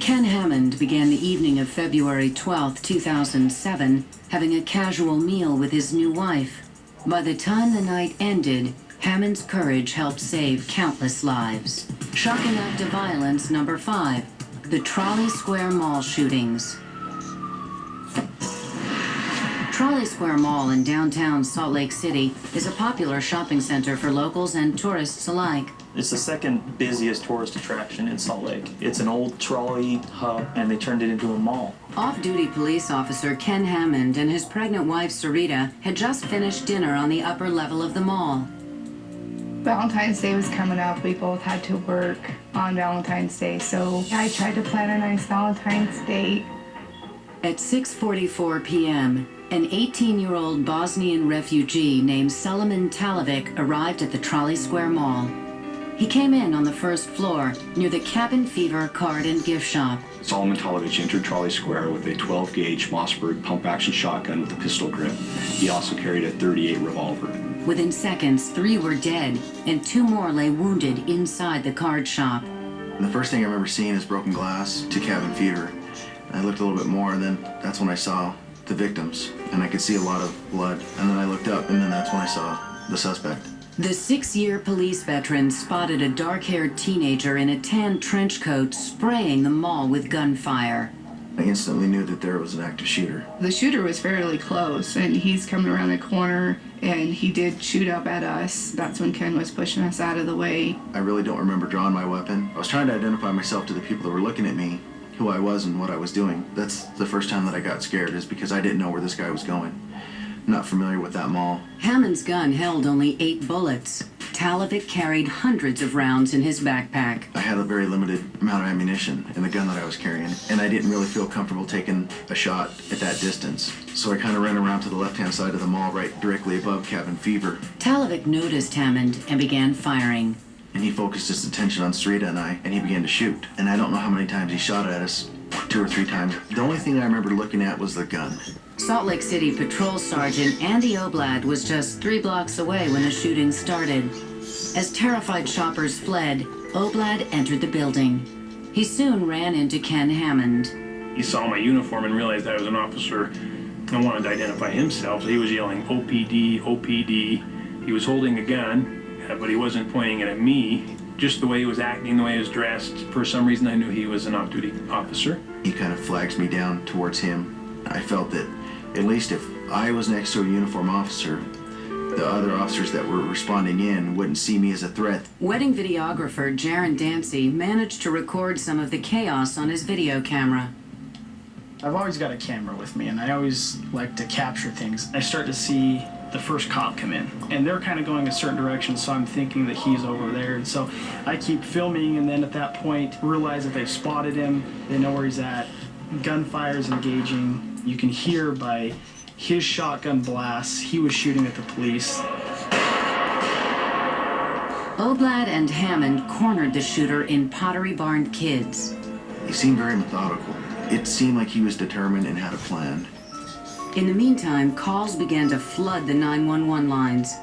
Ken Hammond began the evening of February 12, 2007, having a casual meal with his new wife. By the time the night ended, Hammond's courage helped save countless lives. Shocking act of violence number 5, the Trolley Square Mall shootings. Trolley Square Mall in downtown Salt Lake City is a popular shopping center for locals and tourists alike. It's the second busiest tourist attraction in Salt Lake. It's an old trolley hub, and they turned it into a mall. Off-duty police officer Ken Hammond and his pregnant wife Sarita had just finished dinner on the upper level of the mall. Valentine's Day was coming up. We both had to work on Valentine's Day, so I tried to plan a nice Valentine's Day. At 6:44 p.m., an 18-year-old Bosnian refugee named Selamun Talovic arrived at the Trolley Square Mall. He came in on the first floor near the Cabin Fever card and gift shop. Selamun Talovic entered Trolley Square with a 12-gauge Mossberg pump-action shotgun with a pistol grip. He also carried a .38 revolver. Within seconds, 3 were dead, and 2 more lay wounded inside the card shop. The first thing I remember seeing is broken glass to Cabin Fever. I looked a little bit more, and then that's when I saw the victims, and I could see a lot of blood. And then I looked up, and then that's when I saw the suspect. The 6-year police veteran spotted a dark-haired teenager in a tan trench coat spraying the mall with gunfire. I instantly knew that there was an active shooter. The shooter was fairly close, and he's coming around the corner, and he did shoot up at us. That's when Ken was pushing us out of the way. I really don't remember drawing my weapon. I was trying to identify myself to the people that were looking at me, who I was and what I was doing. That's the first time that I got scared, is because I didn't know where this guy was going. I'm not familiar with that mall. Hammond's gun held only 8 bullets. Talovic carried hundreds of rounds in his backpack. I had a very limited amount of ammunition in the gun that I was carrying, and I didn't really feel comfortable taking a shot at that distance. So I kind of ran around to the left-hand side of the mall, right directly above Cabin Fever. Talovic noticed Hammond and began firing. And he focused his attention on Sarita and I, and he began to shoot. And I don't know how many times he shot at us, 2 or 3 times. The only thing I remember looking at was the gun. Salt Lake City Patrol Sergeant Andy Oblad was just 3 blocks away when the shooting started. As terrified shoppers fled, Oblad entered the building. He soon ran into Ken Hammond. He saw my uniform and realized I was an officer and wanted to identify himself, so he was yelling, "OPD, OPD." He was holding a gun, but he wasn't pointing it at me. Just the way he was acting, the way he was dressed, for some reason I knew he was an off-duty officer. He kind of flags me down towards him. I felt that at least if I was next to a uniformed officer, the other officers that were responding in wouldn't see me as a threat. Wedding videographer Jaron Dancy managed to record some of the chaos on his video camera. I've always got a camera with me, and I always like to capture things. I start to see the first cop come in, and they're kind of going a certain direction, so I'm thinking that he's over there. And so I keep filming, and then at that point realize that they've spotted him, they know where he's at. Gunfire is engaging. You can hear by his shotgun blasts, he was shooting at the police. Oblad and Hammond cornered the shooter in Pottery Barn Kids. He seemed very methodical. It seemed like he was determined and had a plan. In the meantime, calls began to flood the 911 lines.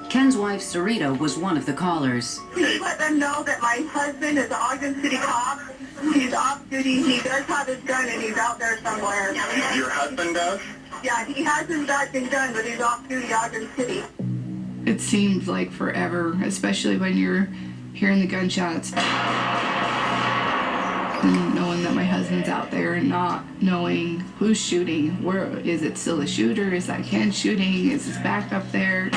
Ken's wife, Sarita, was one of the callers. Please let them know that my husband is an Ogden City cop. He's off duty. He does have his gun, and he's out there somewhere. Your husband does? Yeah, he has his gun, but he's off duty Ogden City. It seemed like forever, especially when you're hearing the gunshots. And knowing that my husband's out there and not knowing who's shooting. Where is it still the shooter? Is that Ken shooting? Is his back up there?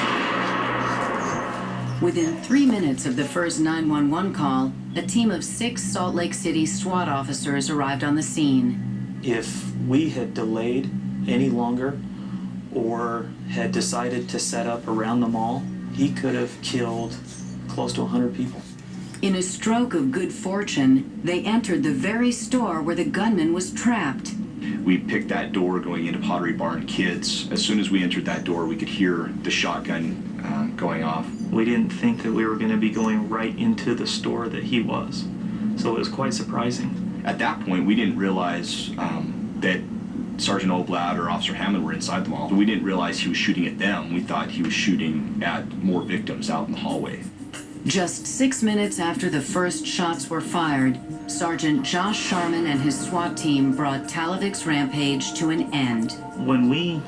Within 3 minutes of the first 911 call, a team of 6 Salt Lake City SWAT officers arrived on the scene. If we had delayed any longer or had decided to set up around the mall, he could have killed close to 100 people. In a stroke of good fortune, they entered the very store where the gunman was trapped. We picked that door going into Pottery Barn Kids. As soon as we entered that door, we could hear the shotgun going off. We didn't think that we were going to be going right into the store that he was, so it was quite surprising. At that point, we didn't realize that Sergeant Oblad or Officer Hammond were inside the mall. We didn't realize he was shooting at them. We thought he was shooting at more victims out in the hallway. Just 6 minutes after the first shots were fired, Sergeant Josh Sharman and his SWAT team brought Talavik's rampage to an end. When we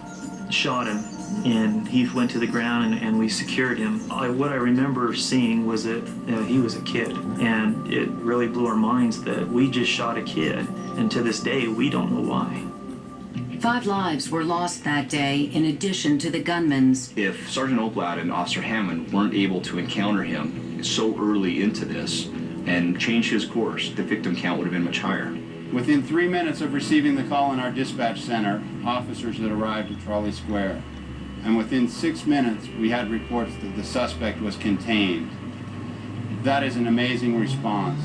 shot him and he went to the ground and we secured him, what I remember seeing was that he was a kid. And it really blew our minds that we just shot a kid. And to this day, we don't know why. 5 lives were lost that day in addition to the gunman's. If Sergeant Oakblad and Officer Hammond weren't able to encounter him so early into this and change his course, the victim count would have been much higher. Within 3 minutes of receiving the call in our dispatch center, officers had arrived at Trolley Square. And within 6 minutes, we had reports that the suspect was contained. That is an amazing response.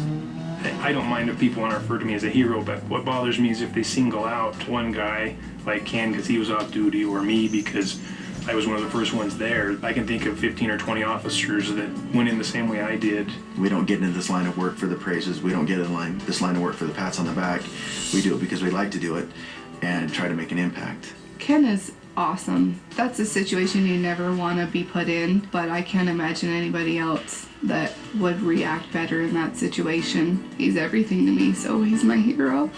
I don't mind if people want to refer to me as a hero, but what bothers me is if they single out one guy like Ken because he was off duty, or me because I was one of the first ones there. I can think of 15 or 20 officers that went in the same way I did. We don't get into this line of work for the praises. We don't get in this line of work for the pats on the back. We do it because we like to do it and try to make an impact. Ken is awesome. That's a situation you never want to be put in, but I can't imagine anybody else that would react better in that situation. He's everything to me, so he's my hero.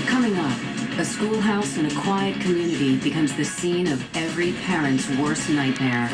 Coming up, a schoolhouse in a quiet community becomes the scene of every parent's worst nightmare.